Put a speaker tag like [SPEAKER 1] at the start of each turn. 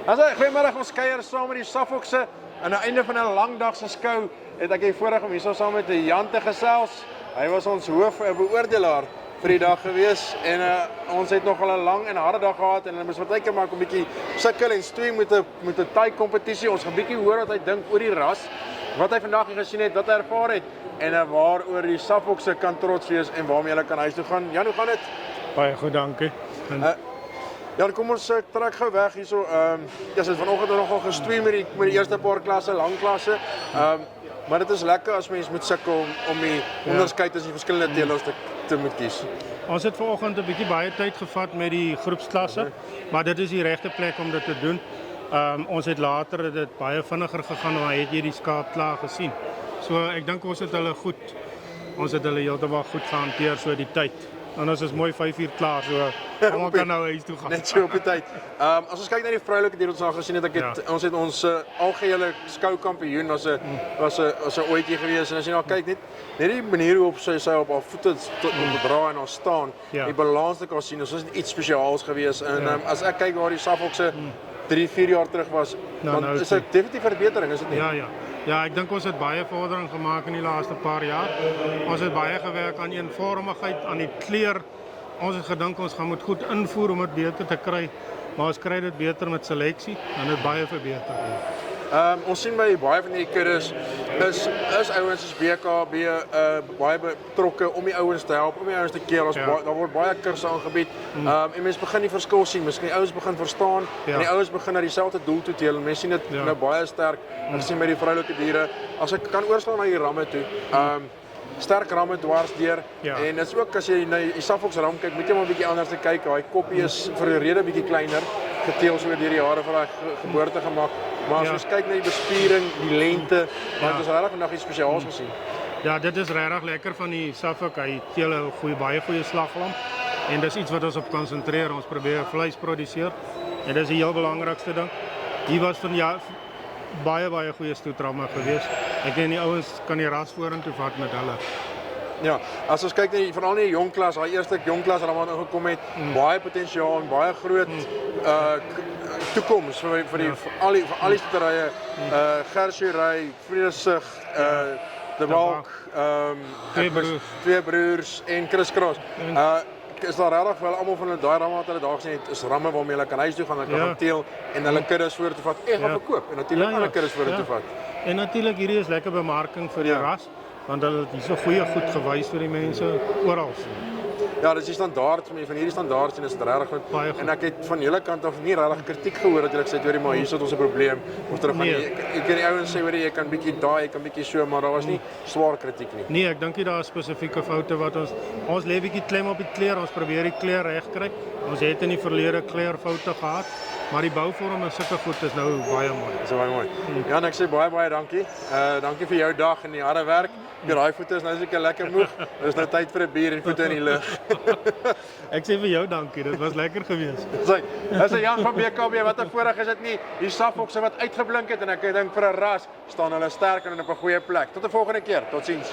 [SPEAKER 1] Also, goeiemiddag, ons kuier saam met die Suffolkse. Aan die einde van 'n lang dag se skou het ek hier voorreg om hier saam met Jan te gesels. Hy was ons hoofbeoordelaar vir die dag gewees en ons het nog al 'n lang en harde dag gehad en hulle moes partykeer maar 'n bietjie sukkel en stoei met 'n taai kompetisie. Ons gaan 'n bietjie hoor wat hy dink oor die ras, wat hy vandag gesien het, wat hy ervaar het en waaroor die Suffolkse kan trots wees en waarmee hulle kan huis toe gaan. Jan, hoe gaan dit?
[SPEAKER 2] Baie goed, dankie.
[SPEAKER 1] Ja, kom ons trek gou weg hierso. Ja, ons het vanoggend nogal gestoei met die eerste paar klasse, lang klasse. Maar dit is lekker as mens moet sukkel om die onderskeid tussen die verskillende teelers te moet kies.
[SPEAKER 2] Ons het vanoggend 'n bietjie baie tyd gevat met die groepsklasse, maar dit is die regte plek om dit te doen. Ons het later dit baie vinniger gegaan, maar het jy die skaap klaar gesien. So ek dink ons het hulle heeltemal goed gehanteer so die tyd. En ons is mooi 5 uur klaar, so almal kan nou huis toe gaan.
[SPEAKER 1] Net so op die tyd. As ons kyk na die vroulike deel ons al gesien het, ons het ons algehele skoukampioen was 'n ooitjie gewees en as jy nou kyk net die manier hoe op sy op haar voete dra en haar staan, die balans wat kan sien, ons is iets spesiaals gewees en as ek kyk waar die Suffolkse 3-4 jaar terug was, dan is dit definitief 'n verbetering, is dit nie?
[SPEAKER 2] Ja, ek dink ons het baie vordering gemaak in die laaste paar jaar. Ons het baie gewerk aan eenvormigheid, aan die kleur. Ons het gedink ons moet goed invoer om dit beter te kry, maar ons kry dit beter met seleksie en dit baie verbeter.
[SPEAKER 1] Ons sien by baie van die kuddes is ouens soos BKB baie betrokke om die ouens te help, om die ouens te keer. Daar word baie kurse aangebied. En mense begin die verskil sien. Miskien die ouens begin verstaan en die ouens begin na dieselfde doel toe teel. Mense sien dit nou baie sterk. Ons sien by die vroulike diere. As ek kan oorslaan na die ramme toe. Sterk ramme dwars deur en dit is ook as jy na die Suffolkse ram kyk, moet jy maar 'n bietjie anders te kyk. Daai koppie is vir 'n rede bietjie kleiner, geteel so deur die jare van daai geboorte gemaak. Maar as ons kyk na die bespiering, die lengte, dan het ons regtig vandag iets spesiaals gesien.
[SPEAKER 2] Ja, dit is regtig lekker van die Suffolk. Hy teel 'n baie goeie slaglam en dis iets wat ons op konsentreer. Ons probeer vleis produseer en dis die heel belangrikste ding. Hier was van baie goeie stoetramme gewees. Ek dink die ouens kan die ras vorentoe vat met hulle.
[SPEAKER 1] Ja, as ons kyk na veral die jong klas, daai eerste jong klas wat daar ingekom het, baie potensiaal en baie groot toekoms vir al die stoeterye, Gershuray, Vredesig, De Walk, twee broers en Chris Cross. Is daar regtig wel almal van daai ramme wat hulle daar gesien het, is ramme waarmee hulle kan huis toe gaan, hulle kan teel en hulle kuddes vorentoe vat en gaan verkoop en natuurlik ander kuddes vorentoe vat.
[SPEAKER 2] En natuurlik hierdie is lekker bemarking vir die ras, want hulle het hierso goeie goed gewys vir die mense oral.
[SPEAKER 1] Ja, dis die standaard van hierdie standaard en is regtig goed. En ek het van julle kant af nie regtig kritiek gehoor dat julle gesê het hoor maar hierso het ons 'n probleem. Ons terug gaan ek ken die ouens sê hoor jy kan bietjie daai, jy kan bietjie so, maar daar was nie swaar kritiek nie.
[SPEAKER 2] Nee, ek dink nie daar is spesifieke foute wat ons lê bietjie klem op die kleur, ons probeer die kleur reg kry. Ons het in die verlede kleurfoute gehad, maar die bouvorm en sulke goed is nou baie mooi.
[SPEAKER 1] Dis baie mooi. Ja, ek sê baie dankie. Dankie vir jou dag en die harde werk. Die raai voete is nou seker lekker moeg. Dit is nou tyd vir 'n bier en voete in die lug.
[SPEAKER 2] Ek sê vir jou dankie, dit was lekker geweest.
[SPEAKER 1] Dis 'n Jan van BKB, wat 'n voorreg is dit nie. Die Suffolkse wat uitgeblink het en ek dink vir 'n ras staan hulle sterk en op 'n goeie plek. Tot 'n volgende keer. Totsiens.